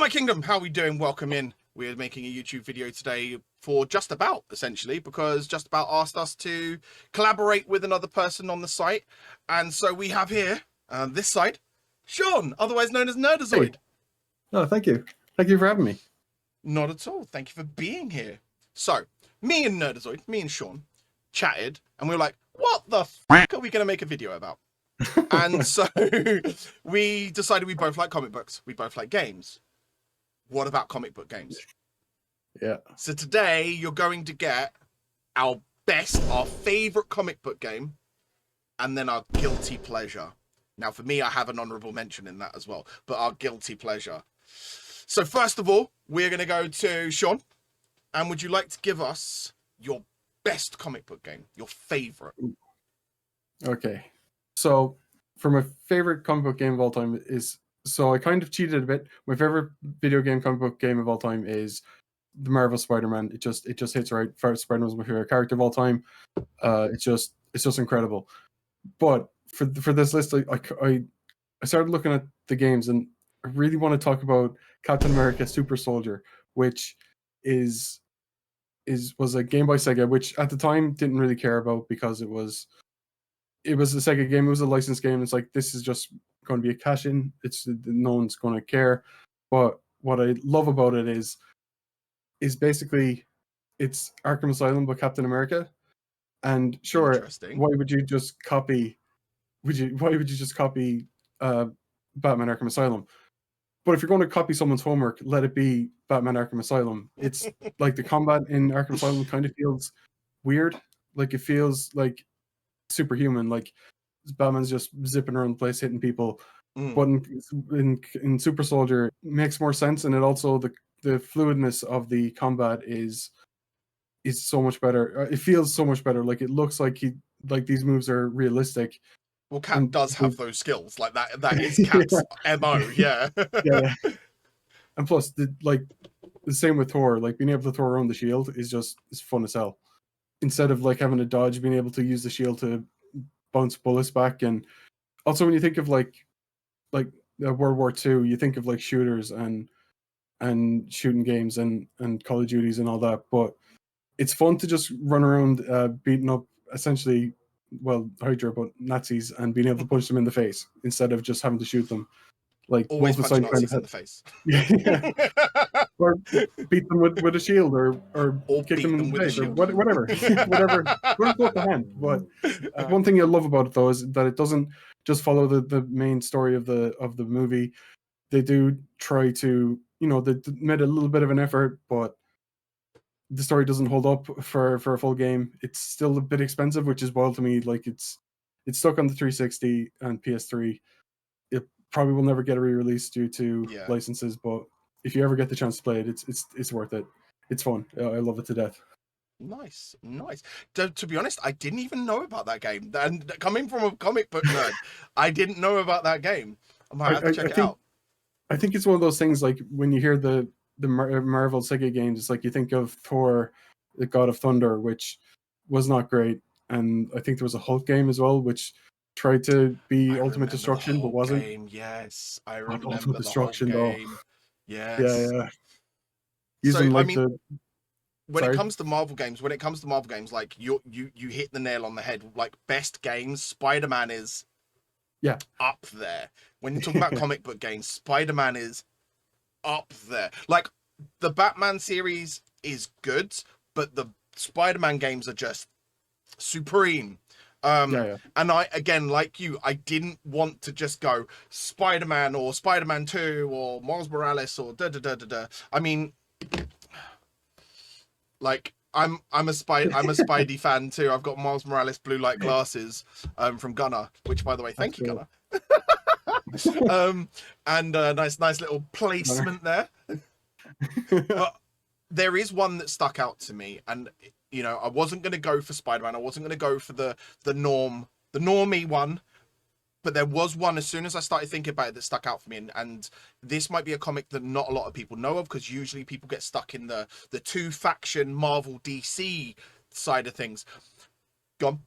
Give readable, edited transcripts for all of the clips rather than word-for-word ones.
My kingdom, how are we doing? Welcome in. We're making a YouTube video today for Just About, essentially, because Just About asked us to collaborate with another person on the site. And so we have here, this side, Sean, otherwise known as Nerdazoid. Hey. Oh, thank you. Thank you for having me. Not at all. Thank you for being here. So, me and Nerdazoid, me and Sean, chatted, and we were like, what the fuck are we going to make a video about? And so we decided we both like comic books. We both like games. What about comic book games? Yeah. So today you're going to get our best, our favorite comic book game, and then our guilty pleasure. Now for me, I have an honourable mention in that as well, but our guilty pleasure. So first of all, we're going to go to Sean. And would you like to give us your best comic book game, your favorite? Okay. So for my favorite comic book game of all time is, so I kind of cheated a bit. My favorite video game comic book game of all time is the Marvel Spider-Man. It just hits right. Spider-Man was my favorite character of all time. It's just incredible. But for this list, I started looking at the games, and I really want to talk about Captain America Super Soldier, which was a game by Sega, which at the time didn't really care about because it was a Sega game. It was a licensed game. It's like, this is just going to be a cash in. No one's going to care. But what I love about it is basically it's Arkham Asylum but Captain America. And sure, why would you just copy? Why would you just copy Batman Arkham Asylum? But if you're going to copy someone's homework, let it be Batman Arkham Asylum. It's like the combat in Arkham Asylum kind of feels weird. Like, it feels like superhuman. Like, Batman's just zipping around the place hitting people. But in Super Soldier, it makes more sense, and it also the fluidness of the combat is so much better. It feels so much better. Like, it looks like these moves are realistic. Well, Cap does have those skills. Like, that is Cap's MO, yeah. Yeah. And plus, the same with Thor. Like, being able to throw around the shield is fun as hell. Instead of like having to dodge, being able to use the shield to bounce bullets back. And also, when you think of like World War II, you think of like shooters and shooting games and Call of Duties and all that. But it's fun to just run around beating up essentially, well, Hydra, but Nazis, and being able to punch them in the face instead of just having to shoot them. Like, always punch Nazis in the face. Yeah. Or beat them with a shield, or kick them in the face, or whatever. Whatever close to hand. But one thing I love about it, though, is that it doesn't just follow the main story of the movie. They do try to, they made a little bit of an effort, but the story doesn't hold up for a full game. It's still a bit expensive, which is wild to me. Like, it's stuck on the 360 and PS3. It probably will never get a re-release due to licenses, but if you ever get the chance to play it, it's worth it. It's fun. I love it to death. Nice. To be honest, I didn't even know about that game. And coming from a comic book nerd, I didn't know about that game. I might have to check it out. I think it's one of those things, like, when you hear the Marvel Sega games, it's like you think of Thor, the God of Thunder, which was not great, and I think there was a Hulk game as well, which tried to be Ultimate Destruction but wasn't. Yes, I remember Ultimate Destruction, the Hulk game. though. Yes. Yeah. Using when it comes to Marvel games, like, you hit the nail on the head. Like, best games, Spider-Man is up there. When you talk about comic book games, Spider-Man is up there. Like, the Batman series is good, but the Spider-Man games are just supreme. And I, again, like you, I didn't want to just go Spider-Man or Spider-Man 2 or Miles Morales or da-da-da-da-da. I mean, like, I'm a Spidey fan too. I've got Miles Morales blue light glasses from Gunnar, which, by the way, thank you, Gunnar. And nice little placement there. But there is one that stuck out to me, and I wasn't going to go for Spider-Man. I wasn't going to go for the normie one, but there was one as soon as I started thinking about it that stuck out for me. And this might be a comic that not a lot of people know of, because usually people get stuck in the two faction Marvel DC side of things. Go on.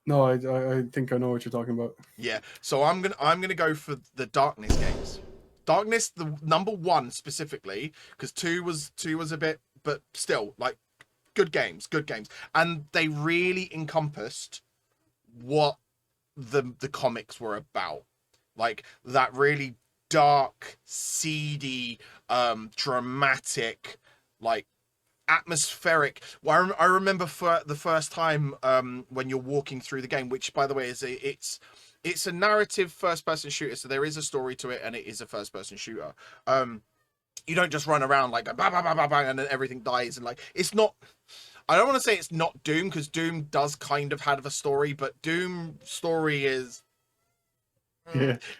No, I think I know what you're talking about. Yeah, so I'm gonna go for the Darkness games. Darkness, the number 1 specifically, because two was a bit, but still, like, good games, and they really encompassed what the comics were about, like that really dark, seedy, dramatic, like atmospheric. Well, I remember for the first time when you're walking through the game, which by the way is it's a narrative first person shooter, so there is a story to it, and it is a first person shooter. You don't just run around like bang, bang, bang, bang, bang, and then everything dies, and like it's not. I don't want to say it's not Doom, because Doom does kind of have a story, but Doom story is.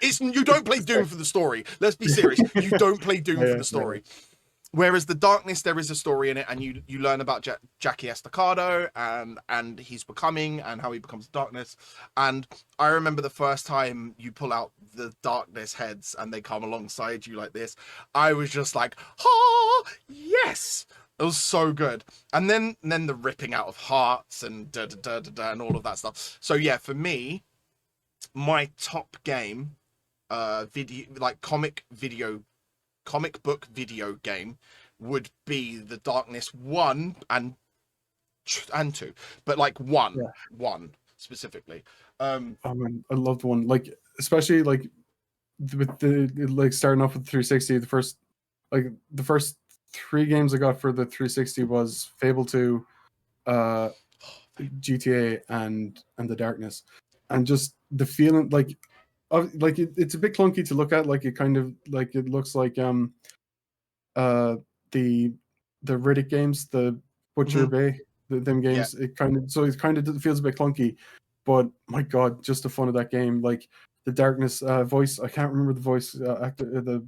It's you don't play Doom for the story. Let's be serious. You don't play Doom for the story. Whereas the Darkness, there is a story in it, and you learn about Jackie Estacado and he's becoming, and how he becomes the Darkness. And I remember the first time you pull out the Darkness heads and they come alongside you like this, I was just like, oh yes, it was so good. And then the ripping out of hearts and da da da da da and all of that stuff. So yeah, for me, my top game, video, like comic book video game, would be the Darkness 1 and 2, but like 1 specifically. Oh man, I loved 1, like especially like with the like starting off with 360. The first 3 games I got for the 360 was Fable 2, GTA, and the Darkness, and just the feeling like it's a bit clunky to look at, like it kind of like it looks like the Riddick games, the Butcher Bay, them games. It kind of feels a bit clunky, but my god, just the fun of that game. Like the Darkness voice, I can't remember the voice actor,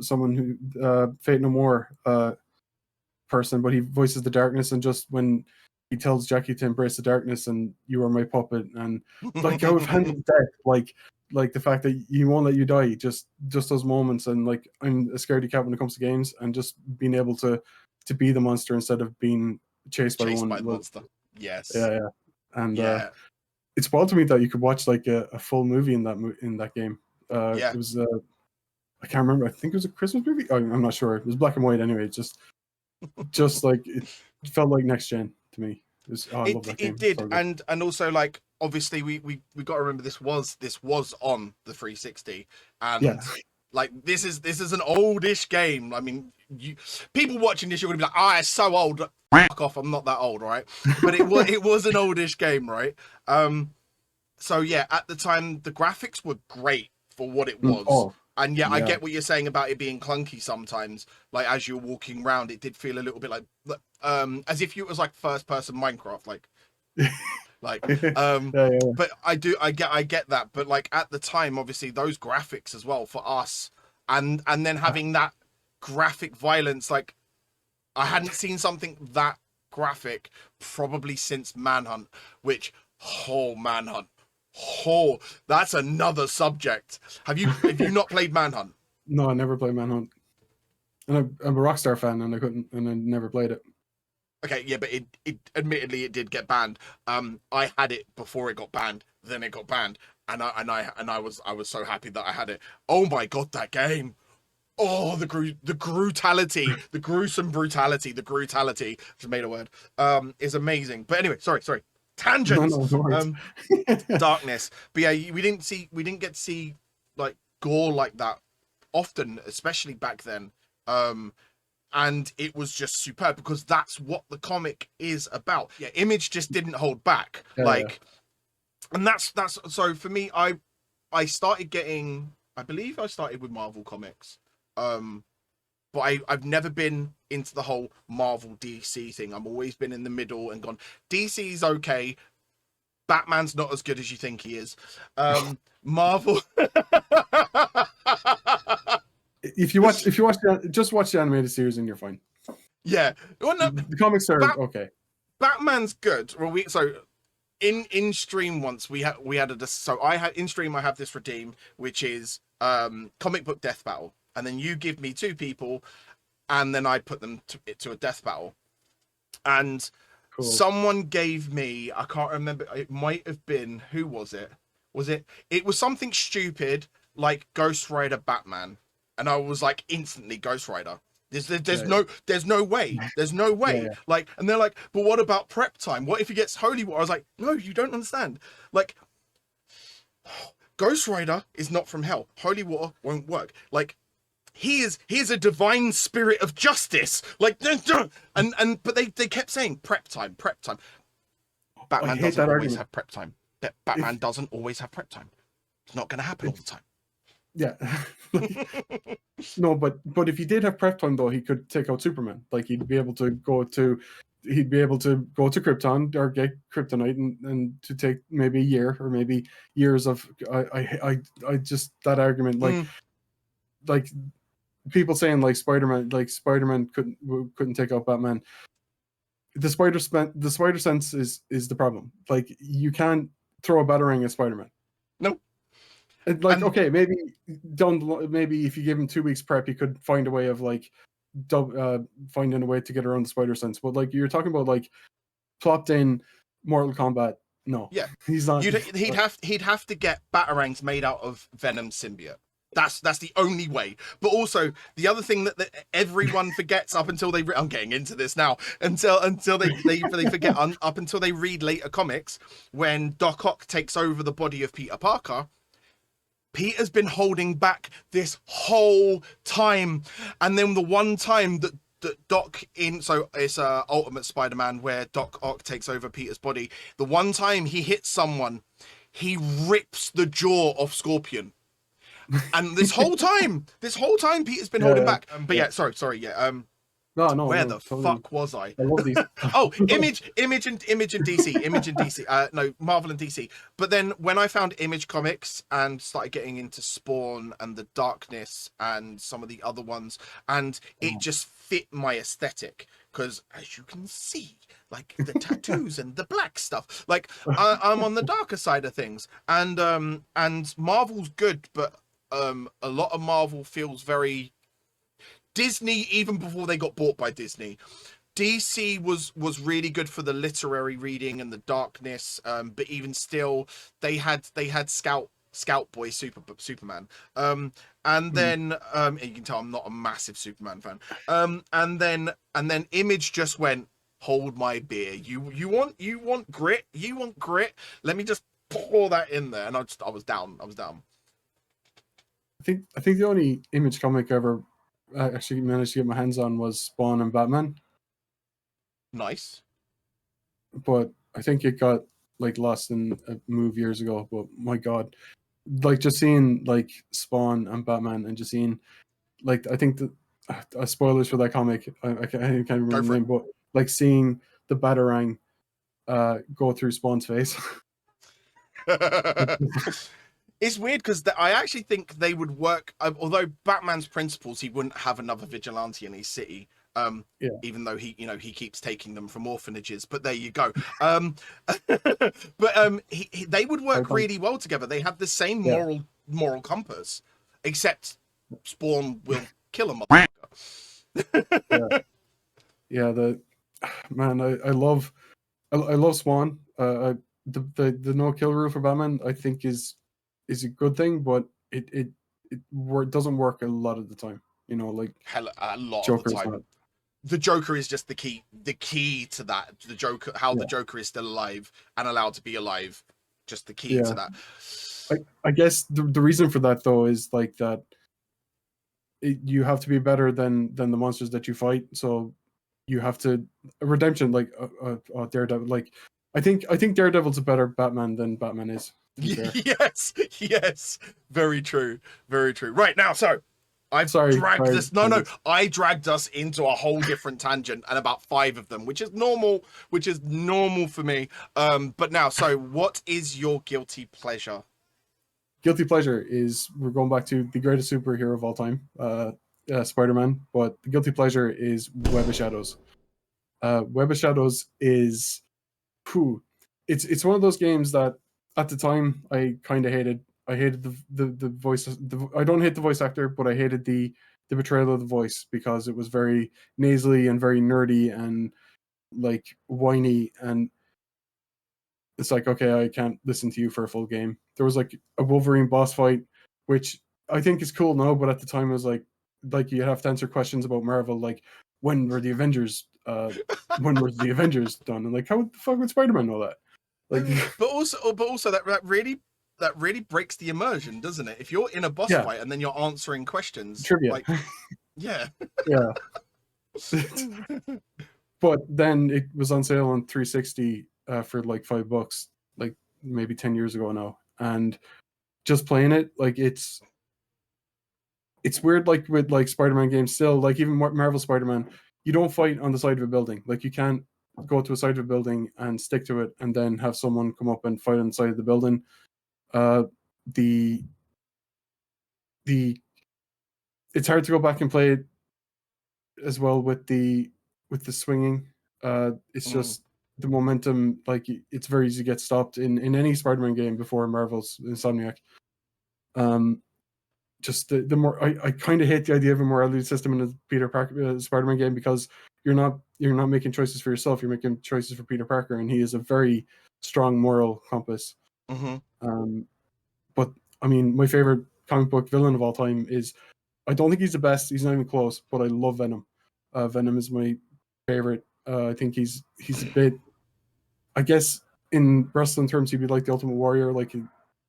someone who Fate No More person, but he voices the Darkness, and just when he tells Jackie to embrace the darkness and you are my puppet, and like how it handled death, like the fact that you won't let you die, just those moments. And like I'm a scaredy cat when it comes to games, and just being able to be the monster instead of being chased by the monster. Yes. Yeah. And it's wild to me that you could watch like a full movie in that game. It was I can't remember. I think it was a Christmas movie. I'm not sure. It was black and white anyway. Just like it felt like next gen to me. I love that game. It did, and also like obviously we got to remember this was on the 360, and like this is an oldish game. I mean, people watching this, you're gonna be like, it's so old. Fuck off, I'm not that old, right? But it was an oldish game, right? So yeah, at the time the graphics were great for what it was. And I get what you're saying about it being clunky sometimes. Like as you're walking around, it did feel a little bit like as if it was like first person Minecraft, like But I get that. But like at the time, obviously those graphics as well for us, and then having that graphic violence, like I hadn't seen something that graphic probably since Manhunt, which Manhunt. Oh, that's another subject. Have you not played Manhunt? No, I never played Manhunt. And I'm a Rockstar fan, and I never played it. Okay, yeah, but it admittedly it did get banned. I had it before it got banned, then it got banned, and I was so happy that I had it. Oh my god, that game! Oh, the brutality, the gruesome brutality, just made a word. Is amazing. But anyway, sorry. Tangents. No, Darkness. But yeah, we didn't get to see like gore like that often, especially back then. And it was just superb because that's what the comic is about. Yeah, Image just didn't hold back. And that's so for me, I started getting, I believe I started with Marvel Comics. But I've never been into the whole Marvel DC thing. I've always been in the middle and gone, DC's okay. Batman's not as good as you think he is. Marvel. If you watch just watch the animated series and you're fine. Yeah. Well, no, the comics are okay. Batman's good. Well, in stream once we had I have this redeem, which is comic book death battle. And then you give me 2 people, and then I put them to a death battle. And someone gave me, I can't remember, it might have been, who was it? It was something stupid like Ghost Rider Batman. and I was like instantly Ghost Rider. There's no way. There's no way. Yeah. Like, and they're like, but what about prep time? What if he gets holy water? I was like, no, you don't understand. Like, Ghost Rider is not from hell. Holy water won't work. Like, he is a divine spirit of justice. Like, and but they kept saying prep time. Batman doesn't always have prep time. Batman doesn't always have prep time. It's not going to happen all the time. Yeah. No, but if he did have prep time though, he could take out Superman. Like he'd be able to go to Krypton or get kryptonite and to take maybe a year or maybe years of I just that argument like people saying like Spider-Man couldn't take out Batman. The spider sense is the problem. Like you can't throw a batarang at Spider-Man. No. Like, okay, maybe if you give him 2 weeks prep, he could find a way of like finding a way to get around the spider sense. But like you're talking about like plopped in Mortal Kombat, no, yeah, he's not. He'd have to get batarangs made out of Venom symbiote. That's the only way. But also the other thing that everyone forgets up until I'm getting into this now until they forget up until they read later comics when Doc Ock takes over the body of Peter Parker. Peter's been holding back this whole time, and then the one time that Doc so it's Ultimate Spider-Man where Doc Ock takes over Peter's body. The one time he hits someone, he rips the jaw off Scorpion, and this whole time Peter's been holding back. But yeah, sorry, No. Where the totally. Fuck was I? I love these. Oh, Image and DC. No, Marvel and DC. But then when I found Image Comics and started getting into Spawn and The Darkness and some of the other ones, and it just fit my aesthetic because, as you can see, like the tattoos and the black stuff, like I'm on the darker side of things, and Marvel's good, but a lot of Marvel feels very Disney, even before they got bought by Disney. DC was really good for the literary reading and the darkness, but even still, they had Scout Boy Superman, and then and you can tell I'm not a massive Superman fan, and then Image just went, hold my beer. You want grit? Let me just pour that in there, and I was down. I think the only Image comic I ever actually managed to get my hands on was Spawn and Batman. Nice. But I think it got like lost in a move years ago. But my God, like just seeing like Spawn and Batman and just seeing like I think the spoilers for that comic. I can't remember the name, but like seeing the Batarang go through Spawn's face. It's weird because I actually think they would work. Although Batman's principles, he wouldn't have another vigilante in his city. Even though he keeps taking them from orphanages. But there you go. But they would work really well together. They have the same moral compass, except Spawn will kill him. I love Spawn. The no kill rule for Batman I think is a good thing, but it doesn't work a lot of the time. You know, like a lot Joker's of the time. not. The Joker is just the key to that. The Joker, the Joker is still alive and allowed to be alive, just the key to that. I guess the reason for that though is like that you have to be better than the monsters that you fight. So you have to redemption like Daredevil. Like I think Daredevil's a better Batman than Batman is. Yes, very true. Right now, so I dragged us into a whole different tangent and about 5 of them, which is normal for me. But now, so what is your guilty pleasure? Guilty pleasure is we're going back to the greatest superhero of all time, Spider-Man. But the guilty pleasure is Web of Shadows. Web of Shadows is, it's one of those games that at the time I kind of hated. I hated the voice. I don't hate the voice actor, but I hated the portrayal of the voice because it was very nasally and very nerdy and like whiny, and it's like, okay, I can't listen to you for a full game. There was like a Wolverine boss fight, which I think it's cool now, but at the time it was like you have to answer questions about Marvel, like when were the Avengers done, and like how the fuck would Spider-Man know that? Like, but also that really breaks the immersion, doesn't it? If you're in a boss fight and then you're answering questions, trivia, like, yeah, yeah. But then it was on sale on 360 for like $5, like maybe 10 years ago now, and just playing it, like it's weird, like with like Spider-Man games still, like even Marvel Spider-Man, you don't fight on the side of a building. Like you can't go to a side of a building and stick to it and then have someone come up and fight on the side of the building. The it's hard to go back and play it as well with the swinging. It's just the momentum, like it's very easy to get stopped in any Spider-Man game before Marvel's Insomniac. Just the more I kind of hate the idea of a morality system in a Peter Parker Spider-Man game, because you're not making choices for yourself, you're making choices for Peter Parker, and he is a very strong moral compass. But I mean, my favorite comic book villain of all time is, I don't think he's the best, he's not even close, but I love Venom. Venom is my favorite. I think he's a bit, I guess in wrestling terms, he'd be like the Ultimate Warrior, like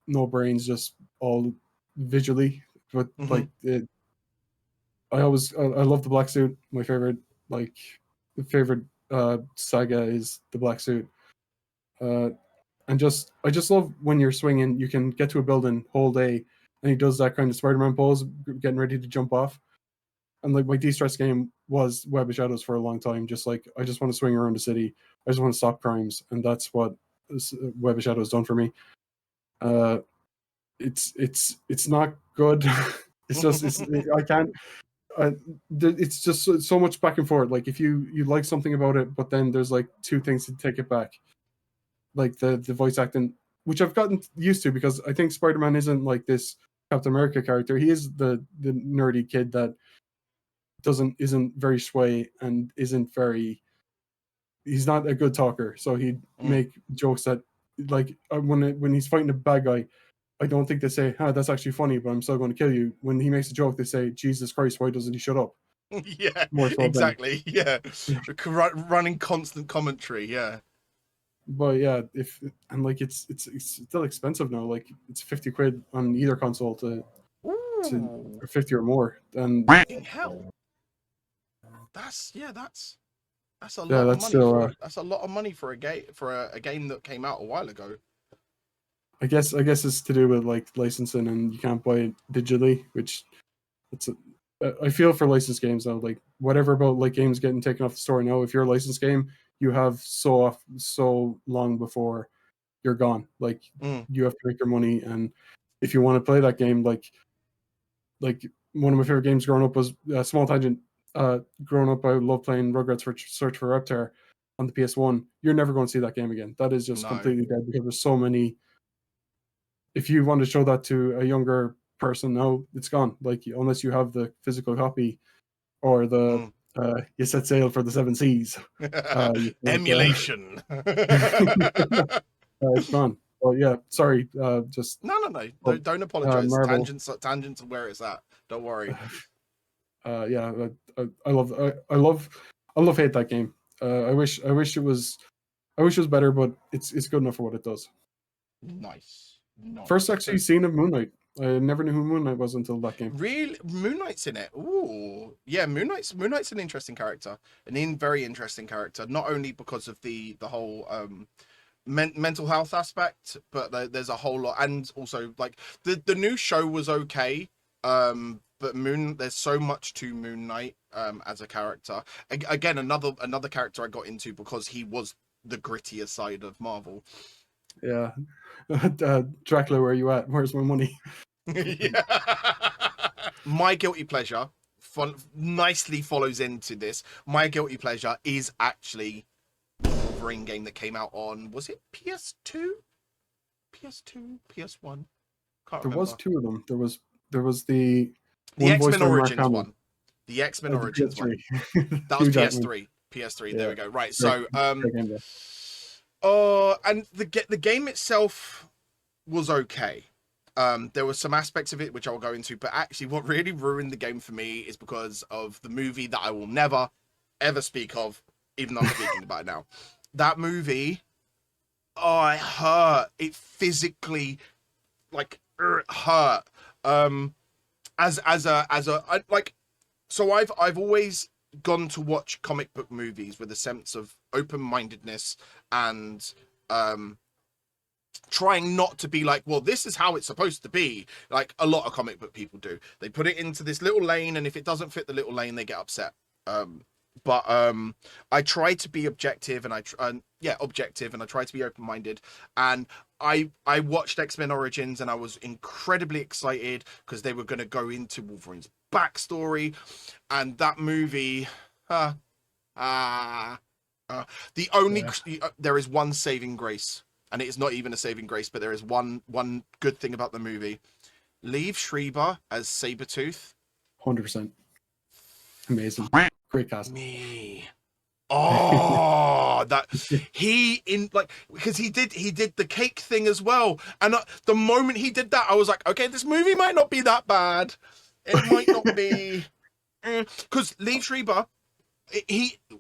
no brains, just all visually. But like I love the black suit. My favorite saga is the black suit. And I just love when you're swinging, you can get to a building, hold A, and he does that kind of Spider-Man pose, getting ready to jump off. And like my de-stress game was Web of Shadows for a long time. Just like, I just want to swing around the city. I just want to stop crimes, and that's what Web of Shadows done for me. It's not good. It's just so much back and forth. Like if you like something about it, but then there's like two things to take it back, like the voice acting, which I've gotten used to, because I think Spider-Man isn't like this Captain America character. He is the nerdy kid that isn't very sway and he's not a good talker, so he'd make jokes that, like when he's fighting a bad guy, I don't think they say, that's actually funny, but I'm still going to kill you. When he makes a joke, they say, Jesus Christ, why doesn't he shut up? Yeah, so exactly. Yeah, running constant commentary. Yeah, but yeah, it's still expensive now. Like it's 50 quid on either console to or 50 or more. And hell, that's a lot of money that's a lot of money for a game that came out a while ago. I guess it's to do with like licensing, and you can't buy it digitally, which I feel for licensed games though. Like whatever about like games getting taken off the store now, if you're a licensed game, you have so long before you're gone. Like you have to make your money, and if you want to play that game, like one of my favorite games growing up was Small Tangent. Growing up, I love playing Rugrats for Search for Reptar on the PS1. You're never going to see that game again. That is just completely dead, because there's so many. If you want to show that to a younger person now, it's gone. Like unless you have the physical copy or the you set sail for the 7 seas. Emulation. It's gone. Well, yeah, sorry. Just no. Don't apologize. Tangents are where it's at. Don't worry. Yeah, I love hate that game. I wish it was better, but it's good enough for what it does. Nice. First actually seen of Moon Knight. I never knew who Moon Knight was until that game. Really? Moon Knight's in it? Ooh. Yeah, Moon Knight's an interesting character. Very interesting character. Not only because of the whole mental health aspect, but there's a whole lot, and also like the new show was okay. But there's so much to Moon Knight as a character. Again, another character I got into because he was the grittier side of Marvel. Yeah. Dracula, where are you at? Where's my money? Yeah. My guilty pleasure nicely follows into this. My guilty pleasure is actually the Wolverine game that came out on, was it PS2? PS2? PS1? Can't remember. There was two of them. There was the X-Men Origins one. The X-Men Origins one. That was PS3. PS3, yeah. There we go. Right, so and the game itself was okay. There were some aspects of it which I'll go into, but actually what really ruined the game for me is because of the movie that I will never, ever speak of, even though I'm speaking about it now. That movie, oh, it hurt. It physically, like, hurt. So I've always gone to watch comic book movies with a sense of open-mindedness and trying not to be like, well, this is how it's supposed to be, like a lot of comic book people do. They put it into this little lane, and if it doesn't fit the little lane, they get upset. But I try to be objective, and I try to be open-minded. And I watched X-Men Origins, and I was incredibly excited because they were going to go into Wolverine's backstory, and that movie, there is one saving grace, and it is not even a saving grace, but there is one good thing about the movie. Liev Schreiber as Sabretooth. 100%. Amazing. Great cast. Because he did the cake thing as well, and the moment he did that, I was like, okay, this movie might not be that bad. It might not be, because Liev Schreiber,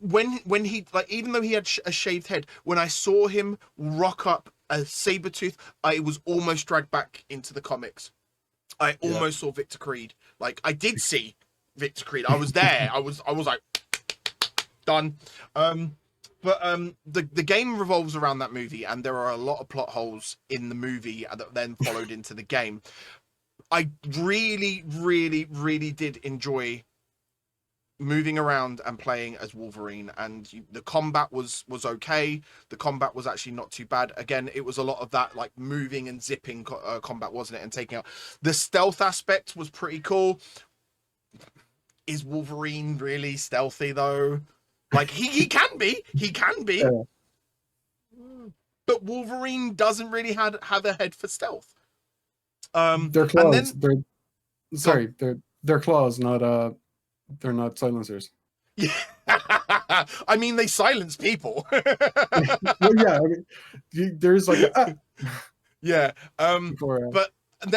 when he like, even though he had a shaved head, when I saw him rock up a Sabretooth, I was almost dragged back into the comics. I almost saw Victor Creed. Like, I did see Victor Creed. I was there. I was like, done. The game revolves around that movie, and there are a lot of plot holes in the movie that then followed into the game. I really, really, really did enjoy moving around and playing as Wolverine, and the combat was okay. The combat was actually not too bad. Again, it was a lot of that like moving and zipping combat, wasn't it? And taking out the stealth aspect was pretty cool. Is Wolverine really stealthy though? Like he can be, yeah. But Wolverine doesn't really have a head for stealth. Their claws, they're claws, not they're not silencers. Yeah. I mean, they silence people. Well, yeah, I mean, there's like yeah. But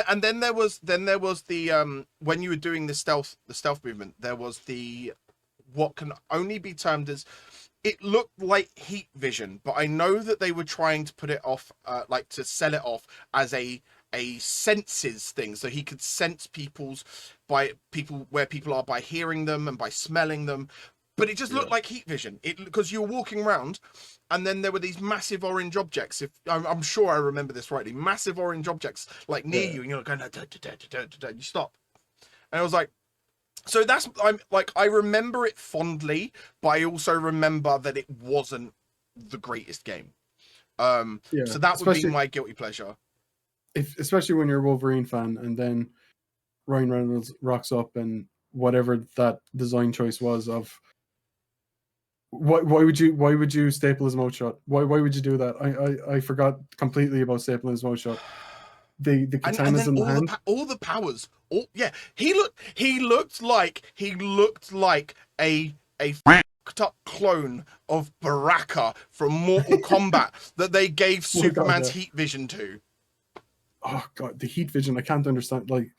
and then there was the when you were doing the stealth movement, there was the what can only be termed as, it looked like heat vision, but I know that they were trying to put it off, like to sell it off as a senses thing, so he could sense where people are by hearing them and by smelling them. But it just looked like heat vision. Because you were walking around, and then there were these massive orange objects. If I'm sure I remember this rightly, massive orange objects like near you, and you're going, you stop, and I was like, so I remember it fondly, but I also remember that it wasn't the greatest game. So that would be my guilty pleasure. Especially when you're a Wolverine fan, and then Ryan Reynolds rocks up, and whatever that design choice was of why would you staple his mouth shut? Why would you do that? I forgot completely about stapling his mouth shut. The katanas in the hand, all the powers. He looked like a fucked up clone of Baraka from Mortal Kombat that they gave Superman's heat vision to. Oh god, the heat vision, I can't understand. Like,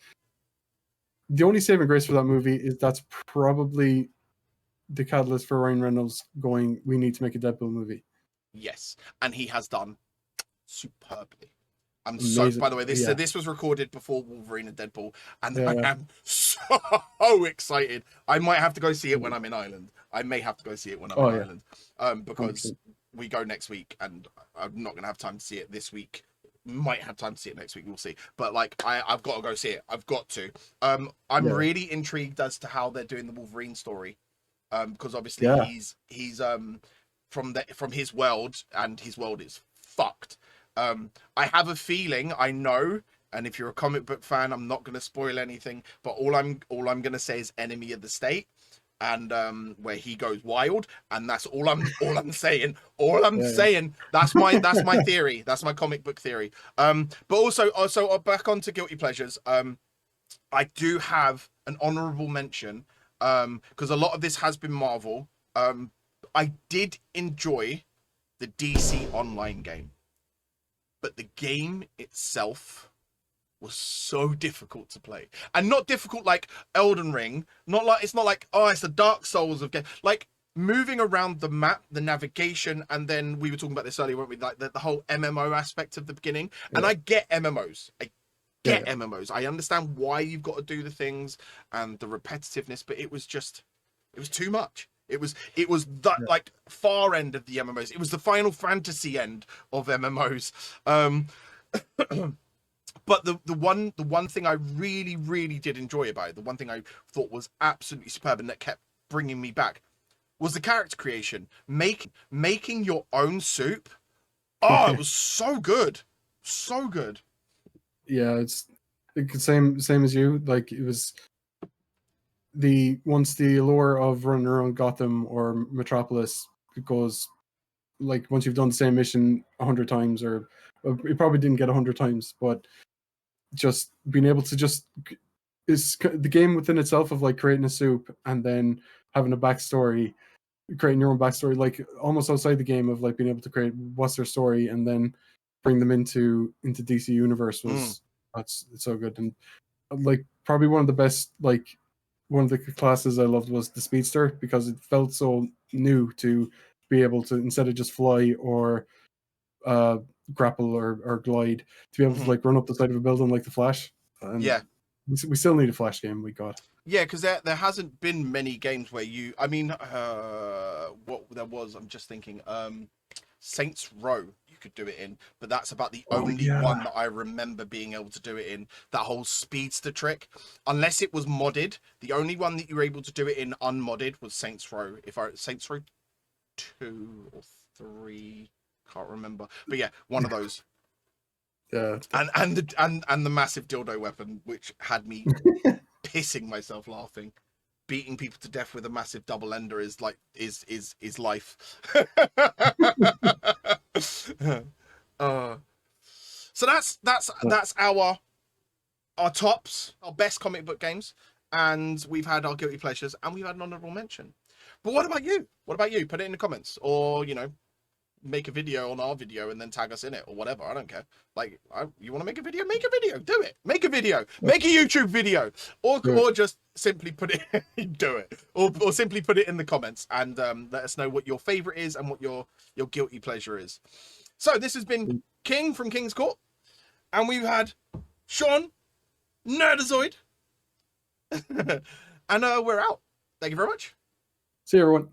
the only saving grace for that movie is that's probably the catalyst for Ryan Reynolds going, we need to make a Deadpool movie. Yes, and he has done superbly. I'm amazing. So, by the way, this was recorded before Wolverine and Deadpool, and I am so excited. I might have to go see it when I'm in Ireland. I may have to go see it when I'm in Ireland, because we go next week, and I'm not going to have time to see it this week. Might have time to see it next week, we'll see. But like, I've got to go see it. I've got to. I'm really intrigued as to how they're doing the Wolverine story, because obviously he's from his world, and his world is fucked. I have a feeling, I know, and if you're a comic book fan, I'm not going to spoil anything, but all I'm going to say is enemy of the state, and where he goes wild, and that's all I'm saying. All I'm saying. That's my theory. That's my comic book theory. But also back onto guilty pleasures. I do have an honourable mention, because a lot of this has been Marvel. I did enjoy the DC Online game, but the game itself was so difficult to play, and not difficult like Elden Ring. Not like it's not like, oh, it's the Dark Souls of game. Like moving around the map, the navigation, and then we were talking about this earlier, weren't we? Like the whole MMO aspect of the beginning. Yeah. And I get MMOs. I get MMOs. I understand why you've got to do the things and the repetitiveness, but it was too much. It was the like far end of the MMOs. It was the Final Fantasy end of MMOs. But the one thing I really did enjoy about it, the one thing I thought was absolutely superb and that kept bringing me back, was the character creation. Making your own soup. Oh, it was so good. So good. Yeah, it's the same as you. Like, it was once the allure of running around Gotham or Metropolis goes, like, once you've done the same mission 100 times, or you probably didn't get 100 times, but just being able to is the game within itself of like creating a soup and then having a backstory, creating your own backstory, like almost outside the game of like being able to create what's their story and then bring them into DC universe was it's so good. And like probably one of the best, like one of the classes I loved was the speedster, because it felt so new to be able to, instead of just fly or grapple or glide, to be able to like run up the side of a building like the Flash. And we still need a Flash game. We got because there hasn't been many games where you, I mean, what there was, I'm just thinking, Saints Row you could do it in, but that's about the only one that I remember being able to do it in. That whole speedster trick, unless it was modded, the only one that you were able to do it in unmodded was Saints Row. Saints Row 2 or 3, can't remember, but yeah, one of those. Yeah. And the massive dildo weapon, which had me pissing myself laughing. Beating people to death with a massive double ender is like is life. So that's our tops, our best comic book games, and we've had our guilty pleasures, and we've had an honourable mention. But what about you? Put it in the comments, or make a video on our video and then tag us in it, or whatever. I don't care. Like, you want to make a video? Make a video. Do it. Make a video. Make a YouTube video, or just simply put it. Do it, or simply put it in the comments and let us know what your favorite is and what your guilty pleasure is. So this has been King from King's Court, and we've had Sean, Nerdazoid, and we're out. Thank you very much. See you, everyone.